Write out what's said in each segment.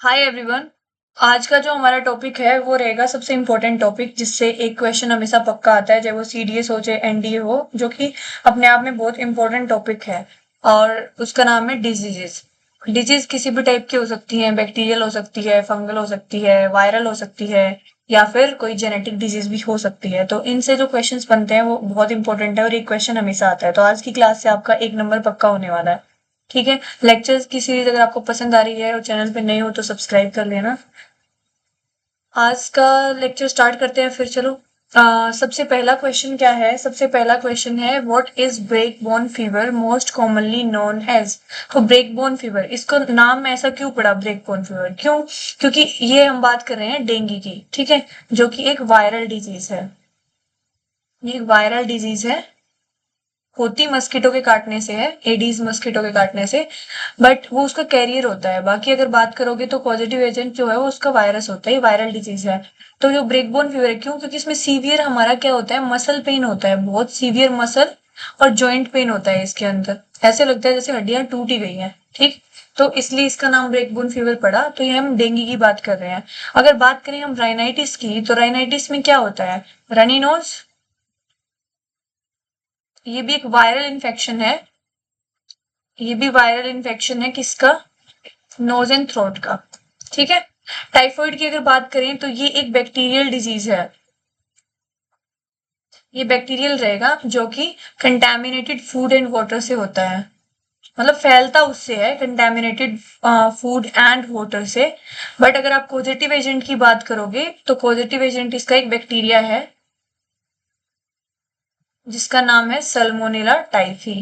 Hi everyone. आज का जो हमारा टॉपिक है वो रहेगा सबसे इम्पोर्टेंट टॉपिक, जिससे एक क्वेश्चन हमेशा पक्का आता है, चाहे वो सीडीएस हो चाहे एनडीए हो, जो कि अपने आप में बहुत इम्पोर्टेंट टॉपिक है। और उसका नाम है डिजीजेस। डिजीज किसी भी टाइप की हो सकती है, बैक्टीरियल हो सकती है, फंगल हो सकती है, वायरल हो सकती है, या फिर कोई जेनेटिक डिजीज भी हो सकती है। तो इनसे जो क्वेश्चंस बनते हैं वो बहुत इंपॉर्टेंट है और एक क्वेश्चन हमेशा आता है। तो आज की क्लास से आपका एक नंबर पक्का होने वाला है। ठीक है। लेक्चर्स की सीरीज अगर आपको पसंद आ रही है और चैनल पे नए हो तो सब्सक्राइब कर लेना। आज का लेक्चर स्टार्ट करते हैं फिर। चलो। सबसे पहला क्वेश्चन क्या है? सबसे पहला क्वेश्चन है, what is break bone fever most commonly known as. तो ब्रेक बोन फीवर, इसको नाम ऐसा क्यों पड़ा ब्रेक बोन फीवर? क्यों? क्योंकि ये हम बात कर रहे हैं डेंगू की, ठीक है, जो कि एक वायरल डिजीज है। ये एक वायरल डिजीज है, होती मस्कीटो के काटने से है, एडीज मस्कीटो के काटने से। बट वो उसका कैरियर होता है। बाकी अगर बात करोगे तो पॉजिटिव एजेंट जो है वो उसका वायरस होता है, वायरल डिजीज है। तो जो ब्रेक बोन फीवर है, क्यों? क्योंकि इसमें सीवियर हमारा क्या होता है, मसल पेन होता है, बहुत सीवियर मसल और जॉइंट पेन होता है इसके अंदर। ऐसे लगता है जैसे हड्डियां टूटी गई हैं। ठीक। तो इसलिए इसका नाम ब्रेक बोन फीवर पड़ा। तो ये हम डेंगू की बात कर रहे हैं। अगर बात करें हम राइनाइटिस की, तो राइनाइटिस में क्या होता है? Runny nose. ये भी एक वायरल इन्फेक्शन है। ये भी वायरल इन्फेक्शन है किसका? नोज एंड थ्रोट का। ठीक है। टाइफाइड की अगर बात करें तो ये एक बैक्टीरियल डिजीज है। ये बैक्टीरियल रहेगा, जो कि कंटेमिनेटेड फूड एंड वाटर से होता है। मतलब फैलता उससे है, कंटेमिनेटेड फूड एंड वाटर से। बट अगर आप पॉजिटिव एजेंट की बात करोगे तो पॉजिटिव एजेंट इसका एक बैक्टीरिया है, जिसका नाम है सल्मोनेला टाइफी।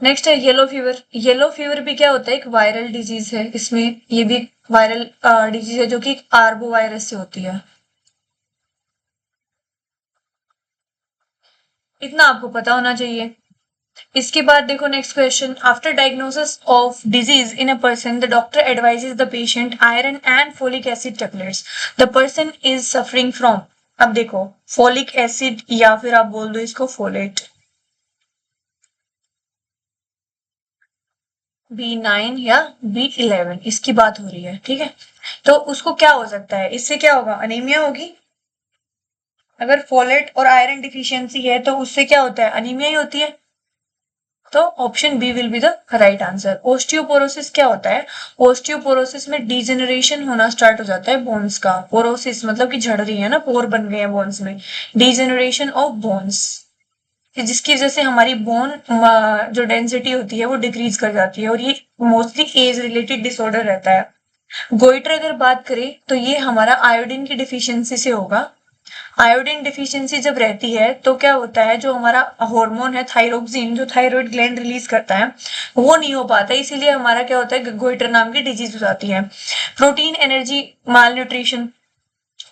नेक्स्ट है येलो फीवर। येलो फीवर भी क्या होता है, एक वायरल डिजीज है। इसमें ये भी वायरल डिजीज है, जो कि आर्बो वायरस से होती है। इतना आपको पता होना चाहिए। इसके बाद देखो next question, after diagnosis of disease in a person the doctor advises the patient iron and folic acid tablets the person is suffering from. अब देखो, फोलिक एसिड या फिर आप बोल दो इसको फोलेट। B9 या B11 इसकी बात हो रही है, ठीक है। तो उसको क्या हो सकता है, इससे क्या होगा? अनीमिया होगी। अगर फोलेट और आयरन डिफिशियंसी है तो उससे क्या होता है? अनीमिया ही होती है। तो option B will be the right answer. Osteoporosis क्या होता है? ओस्टियोपोरोसिस में डिजेनरेशन होना स्टार्ट हो जाता है बोन्स का। पोरोसिस मतलब कि झड़ रही है ना, पोर बन गए हैं बोन्स में। डिजेनरेशन ऑफ बोन्स, जिसकी वजह से हमारी बोन जो डेंसिटी होती है वो डिक्रीज कर जाती है, और ये मोस्टली एज रिलेटेड डिसऑर्डर रहता है। गोइटर अगर बात करें तो ये हमारा आयोडीन की डिफिशियंसी से होगा। आयोडीन डिफिशियंसी जब रहती है तो क्या होता है, जो हमारा हार्मोन है थायरोक्सिन, जो थायराइड ग्लैंड रिलीज करता है, वो नहीं हो पाता। इसीलिए हमारा क्या होता है, गोइटर नाम की डिजीज हो जाती है। प्रोटीन एनर्जी माल न्यूट्रिशन।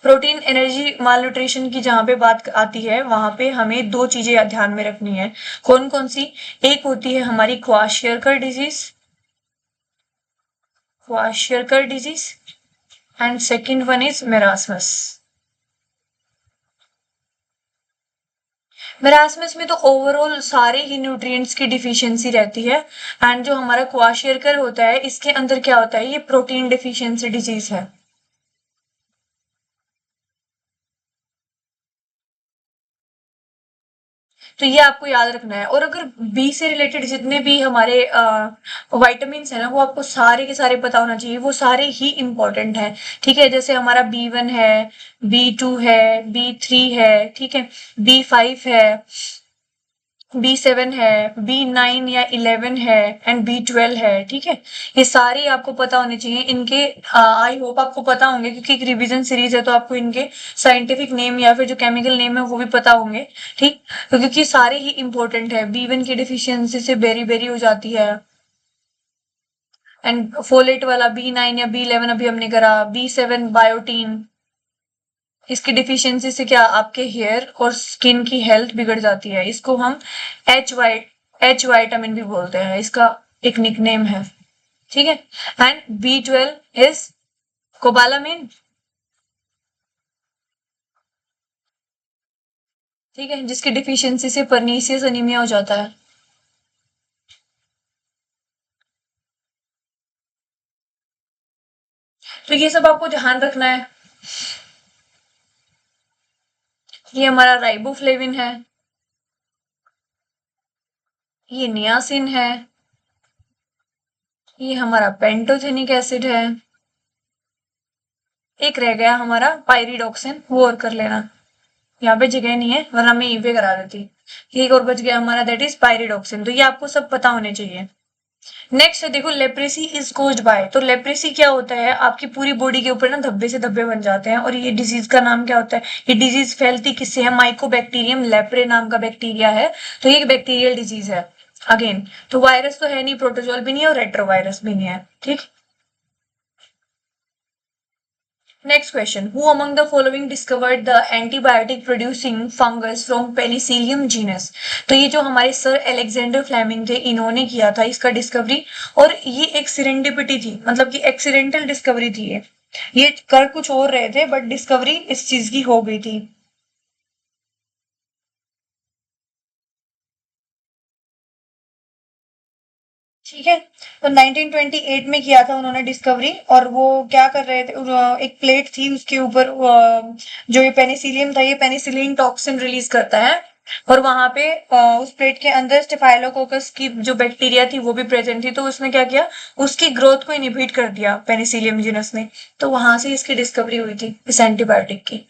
प्रोटीन एनर्जी माल न्यूट्रिशन की जहां पे बात आती है, वहां पे हमें दो चीजें ध्यान में रखनी है। कौन कौन सी? एक होती है हमारी kwashiorkor disease, kwashiorkor disease, and second one is marasmus. Marasmus में तो ओवरऑल सारे ही न्यूट्रिएंट्स की डिफिशियंसी रहती है। एंड जो हमारा क्वाशियरकर होता है, इसके अंदर क्या होता है, ये प्रोटीन डिफिशियंसी डिजीज है। तो ये आपको याद रखना है। और अगर बी से रिलेटेड जितने भी हमारे विटामिन है ना, वो आपको सारे के सारे पता होना चाहिए। वो सारे ही इंपॉर्टेंट हैं। ठीक है। जैसे हमारा B1 है, B2 है, B3 है, ठीक है, B5 है, B7 है, B9 या 11 है, एंड B12 है। ठीक है। ये सारे आपको पता होने चाहिए। इनके आई होप आपको पता होंगे, क्योंकि एक रिवीजन सीरीज है तो आपको इनके साइंटिफिक नेम या फिर जो केमिकल नेम है वो भी पता होंगे। ठीक। तो क्योंकि सारे ही इंपॉर्टेंट है। B1 की डिफिशियंसी से बेरी बेरी हो जाती है। एंड फोलेट वाला B9 या B11 अभी हमने करा। B7 बायोटीन, इसकी डिफिशियंसी से क्या, आपके हेयर और स्किन की हेल्थ बिगड़ जाती है। इसको हम एच वाइटामिन भी बोलते हैं, इसका एक निकनेम है। ठीक है। And B12 is cobalamin. ठीक है, जिसकी डिफिशियंसी से परनीसियस अनीमिया हो जाता है। तो ये सब आपको ध्यान रखना है। ये हमारा राइबोफ्लेविन है, ये नियासिन है, ये हमारा पेंटोथेनिक एसिड है, एक रह गया हमारा पायरिडॉक्सिन, वो और कर लेना, यहाँ पे जगह नहीं है वरना मैं यहीं पे करा देती। एक और बच गया हमारा, दैट इज पायरिडॉक्सिन। तो ये आपको सब पता होने चाहिए। नेक्स्ट है देखो, लेप्रेसी इज कोज्ड बाय। तो लेप्रेसी क्या होता है, आपकी पूरी बॉडी के ऊपर ना धब्बे से धब्बे बन जाते हैं, और ये डिजीज का नाम क्या होता है, ये डिजीज फैलती किससे है, माइकोबैक्टीरियम लेप्रे नाम का बैक्टीरिया है। तो ये एक बैक्टीरियल डिजीज है अगेन। तो वायरस तो है नहीं, प्रोटोजोल भी नहीं है और रेट्रोवायरस भी नहीं है, ठीक। Next question, who among the following discovered the antibiotic producing fungus from Penicillium genus. तो ये जो हमारे सर एलेक्जेंडर फ्लेमिंग थे, इन्होंने किया था इसका डिस्कवरी, और ये एक सिरेंडिपिटी थी, मतलब कि एक्सीडेंटल डिस्कवरी थी। ये कर कुछ और रहे थे बट डिस्कवरी इस चीज की हो गई थी। ठीक है, तो 1928 में किया था उन्होंने डिस्कवरी, और वो क्या कर रहे थे, एक प्लेट थी उसके ऊपर जो ये पेनिसिलियम था, ये पेनिसिलिन टॉक्सिन रिलीज करता है, और वहां पे उस प्लेट के अंदर स्टेफाइलोकोकस की जो बैक्टीरिया थी वो भी प्रेजेंट थी। तो उसने क्या किया, उसकी ग्रोथ को इनहिबिट कर दिया पेनिसिलियम जीनस ने। तो वहां से इसकी डिस्कवरी हुई थी इस एंटीबायोटिक की।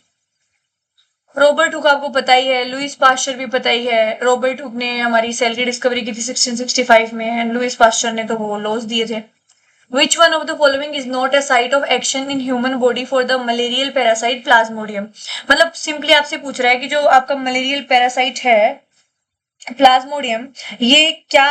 रॉबर्ट हुक आपको पता ही है, लुइस पास्चर भी पता ही है। रॉबर्ट हुक ने हमारी सेल की डिस्कवरी की थी 1665 में, एंड लुइस पास्चर ने तो वो लॉस दिए थे। Which one of the following is not a site of action in human body for the malarial parasite plasmodium? मतलब सिंपली आपसे पूछ रहा है कि जो आपका मलेरियल पैरासाइट है प्लाज्मोडियम, ये क्या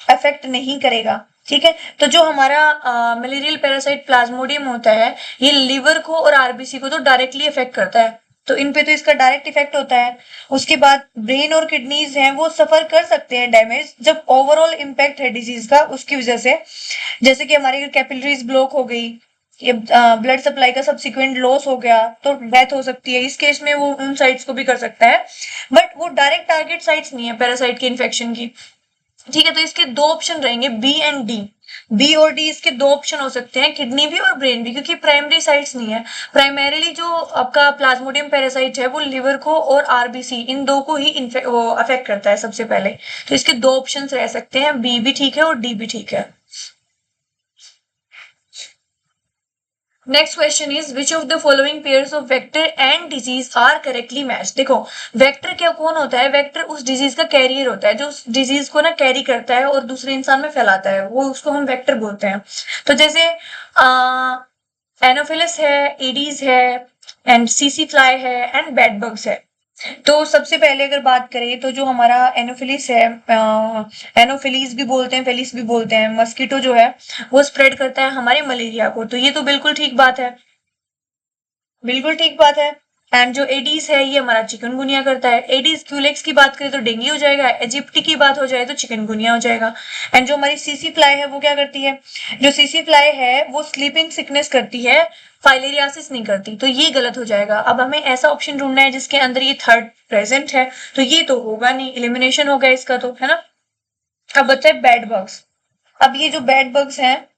अफेक्ट नहीं करेगा। ठीक है, तो जो हमारा मलेरियल पैरासाइट प्लाज्मोडियम होता है, ये लिवर को और आरबीसी को तो डायरेक्टली इफेक्ट करता है, तो इन पे तो इसका डायरेक्ट इफेक्ट होता है। उसके बाद ब्रेन और किडनीज हैं वो सफर कर सकते हैं डैमेज, जब ओवरऑल इम्पैक्ट है डिजीज का उसकी वजह से, जैसे कि हमारी कैपिलरीज ब्लॉक हो गई, ये ब्लड सप्लाई का सब्सिक्वेंट लॉस हो गया तो डेथ हो सकती है। इस केस में वो उन साइट्स को भी कर सकता है, बट वो डायरेक्ट टारगेट साइट्स नहीं है पैरासाइट के इन्फेक्शन की। ठीक है, तो इसके दो ऑप्शन रहेंगे, बी एंड डी। बी और डी इसके दो ऑप्शन हो सकते हैं, किडनी भी और ब्रेन भी, क्योंकि प्राइमरी साइट्स नहीं है। प्राइमरीली जो आपका प्लाज्मोडियम पैरासाइट है वो लिवर को और आरबीसी इन दो को ही अफेक्ट करता है सबसे पहले। तो इसके दो ऑप्शन रह सकते हैं, बी भी ठीक है और डी भी ठीक है। Next question is which of the following pairs of vector and disease are correctly matched. देखो, वेक्टर क्या कौन होता है, वेक्टर उस डिजीज का कैरियर होता है जो उस डिजीज को ना कैरी करता है और दूसरे इंसान में फैलाता है, वो उसको हम वेक्टर बोलते हैं। तो जैसे एनोफिलिस है, एडीज है, एंड सीसी फ्लाई है, एंड बेड बग्स है। तो सबसे पहले अगर बात करें तो जो हमारा एनोफिलिस है, एनोफिलीज भी बोलते हैं, फेलिस भी बोलते हैं, मस्कीटो जो है वो स्प्रेड करता है हमारे मलेरिया को। तो ये तो बिल्कुल ठीक बात है, बिल्कुल ठीक बात है। एंड जो एडीज है ये हमारा चिकनगुनिया करता है। एडीज क्यूलेक्स की बात करें तो डेंगू हो जाएगा, इजिप्टी की बात हो जाए तो चिकनगुनिया हो जाएगा। एंड जो हमारी सीसी फ्लाई है वो क्या करती है, जो सीसी फ्लाई है वो स्लीपिंग सिकनेस करती है, फाइलेरियासिस नहीं करती। तो ये गलत हो जाएगा। अब हमें ऐसा ऑप्शन ढूंढना है जिसके अंदर ये थर्ड प्रेजेंट है, तो ये तो होगा नहीं, एलिमिनेशन हो गया इसका तो, है ना। अब बचा है बेड बग्स। अब ये जो बेड बग्स हैं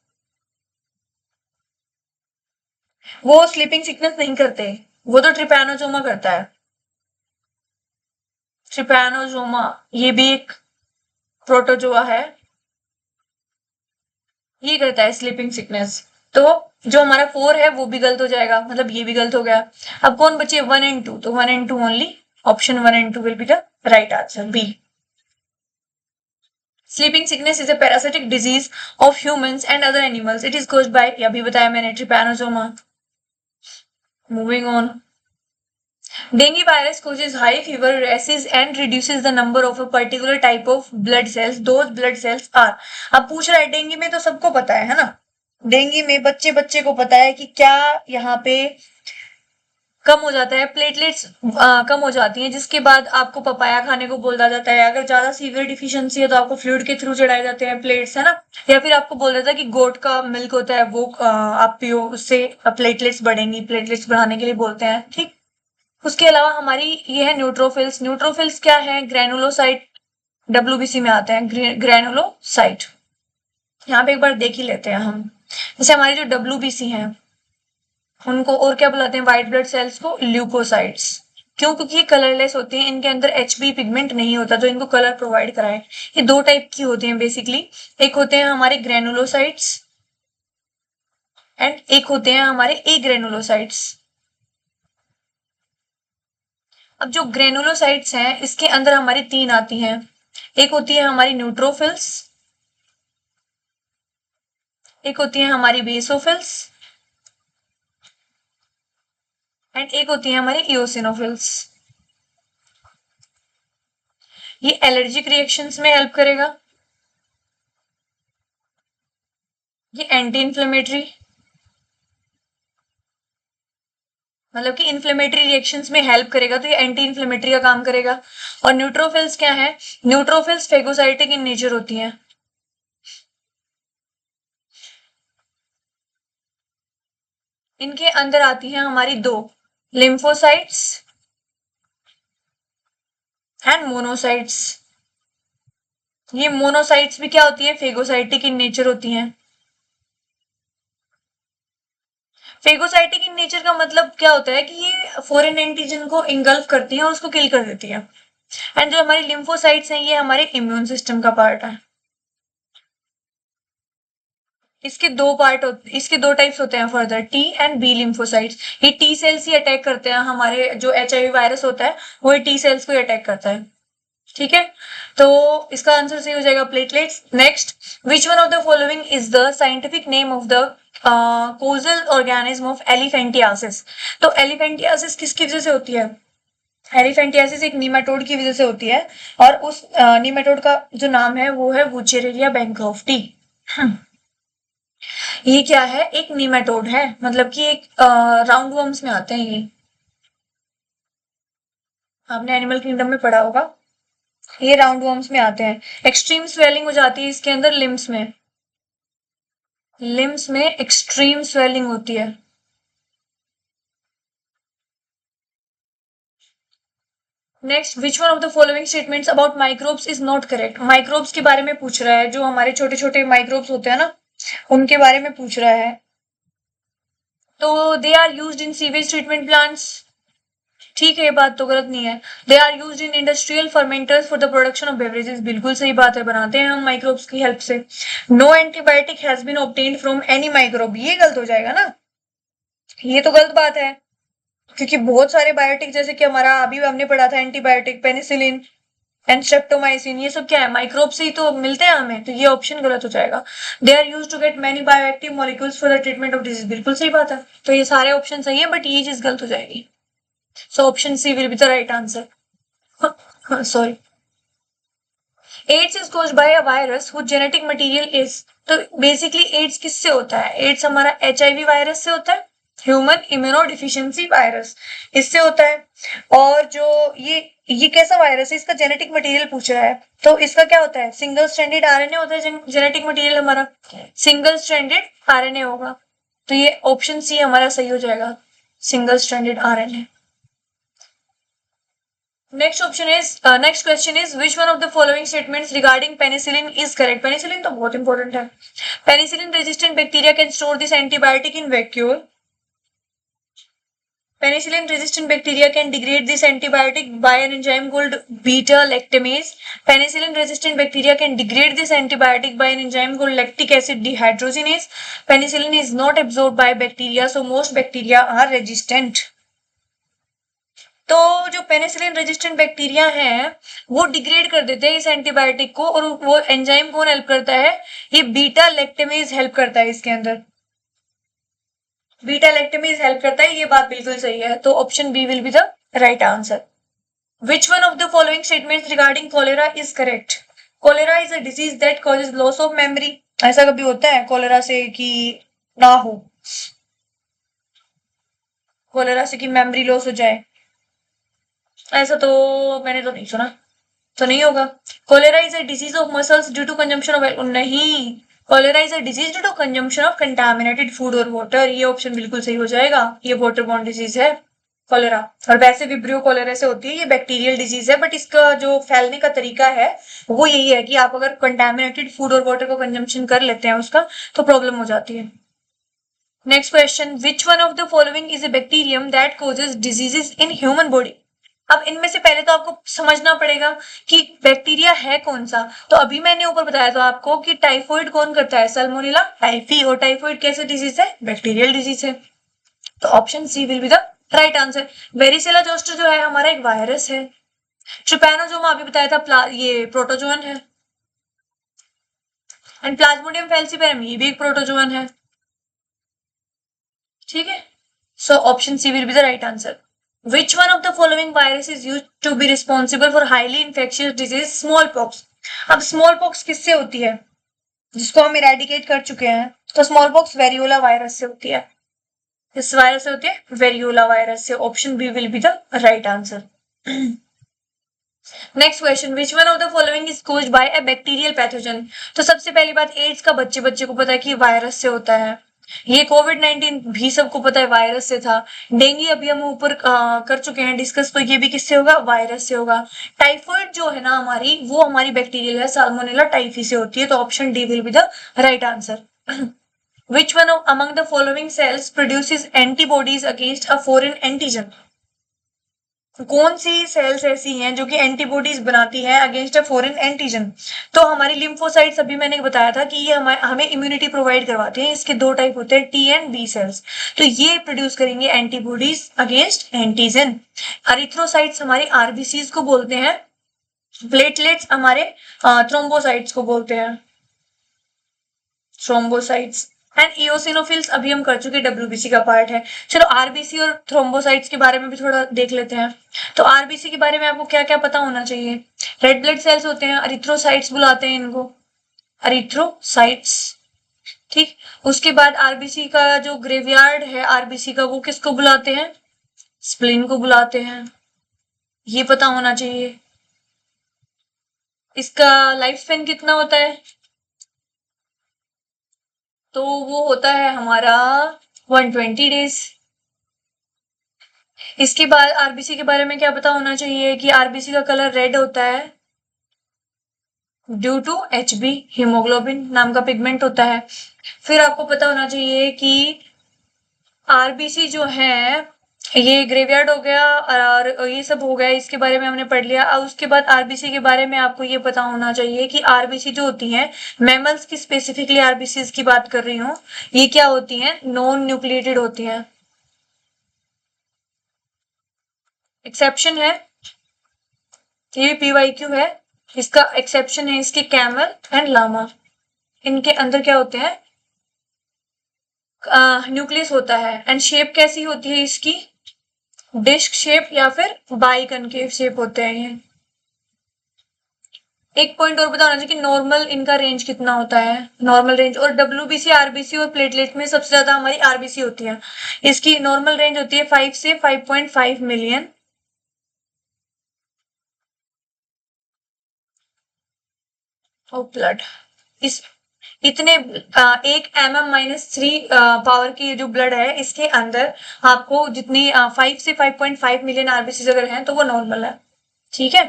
वो स्लीपिंग सिकनेस नहीं करते, वो तो ट्रिपैनोसोमा करता है। ट्रिपैनोसोमा ये भी एक प्रोटोजोआ है, ये करता है स्लीपिंग सिकनेस। तो जो हमारा 4 है वो भी गलत हो जाएगा, मतलब ये भी गलत हो गया। अब कौन बचे 1 एंड 2, तो 1 and 2 only, option 1 and 2 will be the right answer, B. Sleeping sickness is a parasitic disease of humans and other animals, it is caused by, ये अभी बताया मैंने, trypanosoma. Moving on, dengue virus causes high fever, rashes and reduces the number of a particular type of blood cells. Those blood cells are, अब पूछ रहा है dengue में तो सबको पता है ना, डेंगू में बच्चे बच्चे को पता है कि क्या यहाँ पे कम हो जाता है, प्लेटलेट्स कम हो जाती हैं, जिसके बाद आपको पपाया खाने को बोला जाता है। अगर ज्यादा सीवियर डिफिशियंसी है तो आपको फ्लूइड के थ्रू चढ़ाए जाते हैं प्लेट्स, है ना। या फिर आपको बोल देता है कि गोट का मिल्क होता है वो आप पियो, उससे प्लेटलेट्स बढ़ेंगी, प्लेटलेट्स बढ़ाने के लिए बोलते हैं, ठीक। उसके अलावा हमारी ये है न्यूट्रोफिल्स। न्यूट्रोफिल्स क्या है, ग्रेनुलोसाइट, डब्ल्यूबीसी में आते हैं ग्रेनुलोसाइट। यहाँ पे एक बार देख ही लेते हैं हम, जैसे हमारी जो डब्ल्यूबीसी है, उनको और क्या बुलाते हैं, व्हाइट ब्लड सेल्स को ल्यूकोसाइट्स। क्यों? क्योंकि ये कलरलेस होते हैं, इनके अंदर एचबी पिगमेंट नहीं होता जो इनको कलर प्रोवाइड कराए। ये दो टाइप की होती हैं बेसिकली, एक होते हैं हमारे ग्रेनुलोसाइट्स एंड एक होते हैं हमारे ए ग्रेनुलोसाइट्स। अब जो ग्रेनुलोसाइट्स हैं इसके अंदर हमारी तीन आती हैं, एक होती है हमारी न्यूट्रोफिल्स, एक होती है हमारी बेसोफिल्स एंड एक होती है हमारी इओसिनोफिल्स। ये एलर्जिक रिएक्शंस में हेल्प करेगा, ये एंटी इन्फ्लेमेटरी, मतलब कि इन्फ्लेमेटरी रिएक्शंस में हेल्प करेगा, तो ये एंटी इन्फ्लेमेटरी का काम करेगा। और न्यूट्रोफिल्स क्या है? न्यूट्रोफिल्स फेगोसाइटिक इन नेचर होती हैं। इनके अंदर आती हैं हमारी दो, लिम्फोसाइट्स एंड मोनोसाइट्स। ये मोनोसाइट्स भी क्या होती है? फेगोसाइटिक इन नेचर होती हैं। फेगोसाइटिक इन नेचर का मतलब क्या होता है कि ये फॉरेन एंटीजन को इंगल्फ करती है और उसको किल कर देती है। एंड जो हमारी लिम्फोसाइट्स हैं ये हमारे इम्यून सिस्टम का पार्ट है। इसके दो टाइप्स होते हैं further, T and B lymphocytes. ये टी सेल्स ही अटैक करते हैं, हमारे जो एचआईवी वायरस होता है वो टी सेल्स को अटैक करता है। ठीक है, तो इसका आंसर सही हो जाएगा platelets. Next, which one of the following is the scientific name of the causal organism of elephantiasis. तो एलिफेंटियासिस किसकी वजह से होती है? एलिफेंटियासिस एक नीमाटोड की वजह से होती है, और उस नीमाटोड का जो नाम है वो है वुचेरेलिया बैंक्रॉफ्टी। ये क्या है? एक नीमाटोड है, मतलब कि एक राउंड वर्म्स में आते हैं ये, आपने एनिमल किंगडम में पढ़ा होगा। ये राउंड वर्म्स में आते हैं। एक्सट्रीम स्वेलिंग हो जाती है इसके अंदर लिम्स में एक्सट्रीम स्वेलिंग होती है। Next, which one of the following statements about microbes is not correct. Microbes के बारे में पूछ रहा है, जो हमारे छोटे छोटे माइक्रोब्स होते हैं ना, उनके बारे में पूछ रहा है। तो they are used in sewage treatment plants. ठीक है, ये बात तो गलत नहीं है। They are used in industrial fermenters for the production of beverages. बिल्कुल सही बात है, बनाते हैं हम माइक्रोब्स की हेल्प से। No antibiotic has been obtained from any microbe. ये गलत हो जाएगा ना, ये तो गलत बात है, क्योंकि बहुत सारे बायोटिक, जैसे कि हमारा अभी हमने पढ़ा था एंटीबायोटिक, पेनिसिलिन एंड स्ट्रेप्टोमाइसिन, ये सब क्या है? माइक्रोब से ही तो मिलते हैं हमें, तो ये ऑप्शन गलत हो जाएगा। They are use to get many bioactive molecules for the treatment of disease. बिल्कुल सही बात है, तो ये सारे ऑप्शन सही है, बट ये चीज गलत हो जाएगी। So option C will be the right answer. Sorry. AIDS is caused by a virus whose genetic material is. तो बेसिकली एड्स किससे होता है? एड्स हमारा एचआईवी वायरस से होता है, ह्यूमन इम्यूनो डिफिशियंसी वायरस, इससे होता है। और जो ये कैसा वायरस है, इसका जेनेटिक मटेरियल पूछ रहा है, तो इसका क्या होता है? सिंगल स्ट्रैंडेड आरएनए होता है जेनेटिक मटेरियल हमारा, सिंगल स्ट्रैंडेड आरएनए होगा। तो ये ऑप्शन सी हमारा सही हो जाएगा, single stranded RNA. Next question is which one of the following statements regarding penicillin is correct? Penicillin तो बहुत important है। Penicillin resistant bacteria can store this antibiotic in vacuole. Penicillin resistant bacteria can degrade this antibiotic by an enzyme called beta lactamase. Penicillin resistant bacteria can degrade this antibiotic by an enzyme called lactic acid dehydrogenase. Penicillin is not absorbed by bacteria, so most bacteria are resistant. तो जो penicillin resistant bacteria है वो degrade कर देते हैं इस antibiotic को, और वो एंजाइम कौन हेल्प करता है? ये बीटा लैक्टेमेज हेल्प करता है इसके अंदर, बीटा लैक्टेमेज हेल्प करता है। ये बात बिल्कुल सही है, तो option B will be the right answer. Which one of the following statements regarding cholera is correct? Cholera is a disease that causes loss of memory. ऐसा कभी होता है कोलेरा से कि ना हो, कोलेरा से कि मेमोरी लॉस हो जाए? ऐसा तो मैंने तो नहीं सुना, तो नहीं होगा। Cholera is a disease of muscles due to consumption of, नहीं, cholera is a disease due to consumption of contaminated food और वाटर। ये ऑप्शन बिल्कुल सही हो जाएगा, ये वाटर बॉर्न डिजीज है कोलेरा। और वैसे विब्रियो कोलेरा से होती है, ये बैक्टीरियल डिजीज है, बट इसका जो फैलने का तरीका है वो यही है कि आप अगर कंटामिनेटेड फूड और वाटर को कंजम्पशन कर लेते हैं उसका, तो प्रॉब्लम हो जाती है। Next question, which one of the following is a bacterium that causes diseases in human body. अब इनमें से पहले तो आपको समझना पड़ेगा कि बैक्टीरिया है कौन सा। तो अभी मैंने ऊपर बताया था आपको कि टाइफॉइड कौन करता है, सल्मोनेला टाइफी, और टाइफॉइड कैसे डिजीज है, बैक्टीरियल डिजीज है। तो option C will be the right answer. Varicella zoster जो है हमारा एक वायरस है। ट्रिपैनोसोमा अभी बताया था ये प्रोटोजोअन है। एंड प्लाज्मोडियम फैल्सीपेरम ये भी एक प्रोटोजोअन है। ठीक है, so option C will be the right answer. Which one of the following virus is used to be responsible for highly infectious disease smallpox? अब smallpox किससे होती है, जिसको हम इरेडिकेट कर चुके हैं। तो smallpox वेरियोला वायरस से होती है। किस वायरस से होती है, वेरियोला वायरस से। Option B will be the right answer. Next question, which one of the following is caused by a bacterial pathogen. तो सबसे पहली बात, एड्स का बच्चे बच्चे को पता है कि वायरस से होता है। ये कोविड-19 भी सबको पता है वायरस से था। डेंगू अभी हम ऊपर कर चुके हैं डिस्कस, तो ये भी किससे होगा, वायरस से होगा। टाइफॉइड जो है ना हमारी, वो हमारी बैक्टीरियल है, साल्मोनेला टाइफी से होती है। तो option D will be the right answer. Which one among the following cells produces antibodies against a foreign antigen? कौन सी सेल्स ऐसी हैं जो कि एंटीबॉडीज बनाती हैं अगेंस्ट अ फॉरेन एंटीजन। तो हमारी लिम्फोसाइट्स अभी मैंने बताया था कि ये हमें इम्यूनिटी प्रोवाइड करवाते हैं। इसके दो टाइप होते हैं, टी एंड बी सेल्स। तो ये प्रोड्यूस करेंगे एंटीबॉडीज अगेंस्ट एंटीजन। अरिथ्रोसाइट्स हमारी आरबीसीज को बोलते हैं। प्लेटलेट्स हमारे थ्रोम्बोसाइट्स को बोलते हैं, थ्रोम्बोसाइट्स। एंड इओसिनोफिल्स अभी हम कर चुके, डब्ल्यूबीसी का पार्ट है। चलो आरबीसी और थ्रोम्बोसाइट्स के बारे में भी थोड़ा देख लेते हैं। तो आरबीसी के बारे में आपको क्या क्या पता होना चाहिए। रेड ब्लड सेल्स होते हैं, अरिथ्रोसाइट्स बुलाते हैं इनको, अरिथ्रोसाइट्स। ठीक, उसके बाद आरबीसी का जो ग्रेवयार्ड है आरबीसी का, वो किसको बुलाते हैं, स्प्लीन को बुलाते हैं। ये पता होना चाहिए। इसका लाइफ स्पेन कितना होता है, तो वो होता है हमारा 120 डेज। इसके बाद आरबीसी के बारे में क्या पता होना चाहिए कि आरबीसी का कलर रेड होता है ड्यू टू एचबी, हीमोग्लोबिन नाम का पिगमेंट होता है। फिर आपको पता होना चाहिए कि आरबीसी जो है, ये ग्रेवयार्ड हो गया और ये सब हो गया, इसके बारे में हमने पढ़ लिया। अब उसके बाद आरबीसी के बारे में आपको ये पता होना चाहिए कि आरबीसी जो होती हैं, मैमल्स की स्पेसिफिकली आरबीसी की बात कर रही हूँ, ये क्या होती हैं, नॉन न्यूक्लिएटेड होती हैं। एक्सेप्शन है, ये पीवाईक्यू है, इसका एक्सेप्शन है इसके कैमल एंड लामा। इनके अंदर क्या होते हैं, न्यूक्लियस होता है। एंड शेप कैसी होती है इसकी, डिस्क शेप या फिर बाई कनकेव शेप होते हैं ये। एक पॉइंट और बताना चाहिए कि नॉर्मल इनका रेंज कितना होता है, नॉर्मल रेंज। और डब्ल्यूबीसी, आरबीसी और प्लेटलेट में सबसे ज्यादा हमारी आरबीसी होती है। इसकी नॉर्मल रेंज होती है 5 से 5.5 मिलियन ऑफ ब्लड। इस इतने 1 mm-3 पावर की जो ब्लड है, इसके अंदर आपको जितनी 5 से 5.5 मिलियन आरबीसी अगर हैं तो वो नॉर्मल है। ठीक है,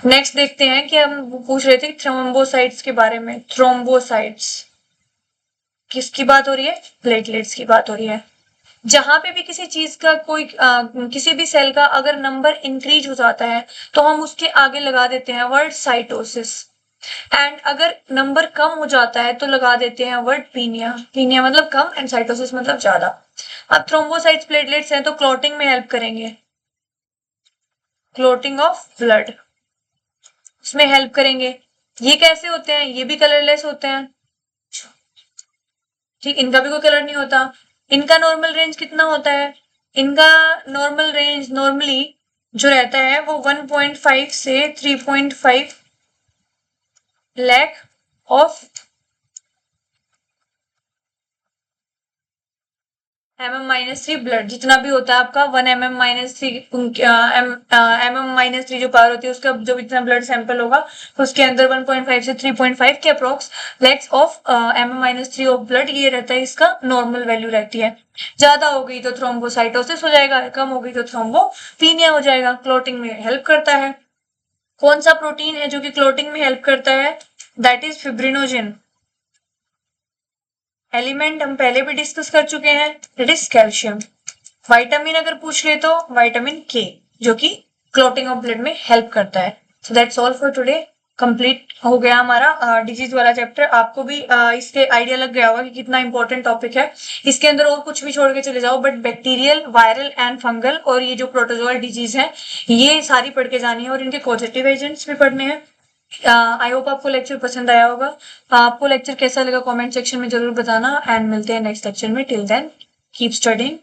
नेक्स्ट देखते हैं कि हम पूछ रहे थे थ्रोम्बोसाइट्स के बारे में। थ्रोम्बोसाइट्स किसकी बात हो रही है, प्लेटलेट्स की बात हो रही है। जहां पे भी किसी चीज का कोई किसी भी सेल का अगर नंबर इंक्रीज हो जाता है तो हम उसके आगे लगा देते हैं वर्ड साइटोसिस। एंड अगर नंबर कम हो जाता है तो लगा देते हैं वर्ड पीनिया। पीनिया मतलब कम एंड साइटोसिस मतलब ज्यादा। अब थ्रोम्बोसाइट्स प्लेटलेट्स हैं तो क्लॉटिंग में हेल्प करेंगे, क्लॉटिंग ऑफ ब्लड उसमें हेल्प करेंगे। ये कैसे होते हैं, ये भी कलरलेस होते हैं। ठीक, इनका भी कोई कलर नहीं होता। इनका नॉर्मल रेंज कितना होता है, इनका नॉर्मल रेंज नॉर्मली जो रहता है वो 1.5 से 3.5 लाख ऑफ mm-3 ब्लड, जितना भी होता है आपका 1 mm-3 mm-3 जो पावर होती है उसका जो इतना ब्लड सैंपल होगा उसके अंदर 1.5 से 3.5 के approx lakhs of mm-3 of blood, ये रहता है इसका नॉर्मल वैल्यू रहती है। ज्यादा हो गई तो थ्रोम्बोसाइटोसिस हो जाएगा, कम हो गई तो थ्रोम्बोपिनिया हो जाएगा। क्लॉटिंग में हेल्प करता है। कौन सा प्रोटीन है जो कि क्लॉटिंग में हेल्प करता है, दैट इज फिब्रिनोजेन। एलिमेंट हम पहले भी डिस्कस कर चुके हैं, दैट इज कैल्शियम। विटामिन अगर पूछ ले तो विटामिन के, जो कि क्लॉटिंग ऑफ ब्लड में हेल्प करता है। So that's all for today. Complete हो गया हमारा डिजीज वाला चैप्टर। आपको भी इसके आइडिया लग गया होगा कि कितना इंपॉर्टेंट टॉपिक है। इसके अंदर और कुछ भी छोड़ के चले जाओ, but bacterial, viral and fungal और ये जो प्रोटोजोअल डिजीज है, ये सारी पढ़ के जानी है और इनके कॉजेटिव एजेंट्स भी पढ़ने हैं। आई होप आपको लेक्चर पसंद आया होगा। आपको लेक्चर कैसा लगा कमेंट सेक्शन में जरूर बताना, एंड मिलते हैं नेक्स्ट लेक्चर में। Till then keep studying.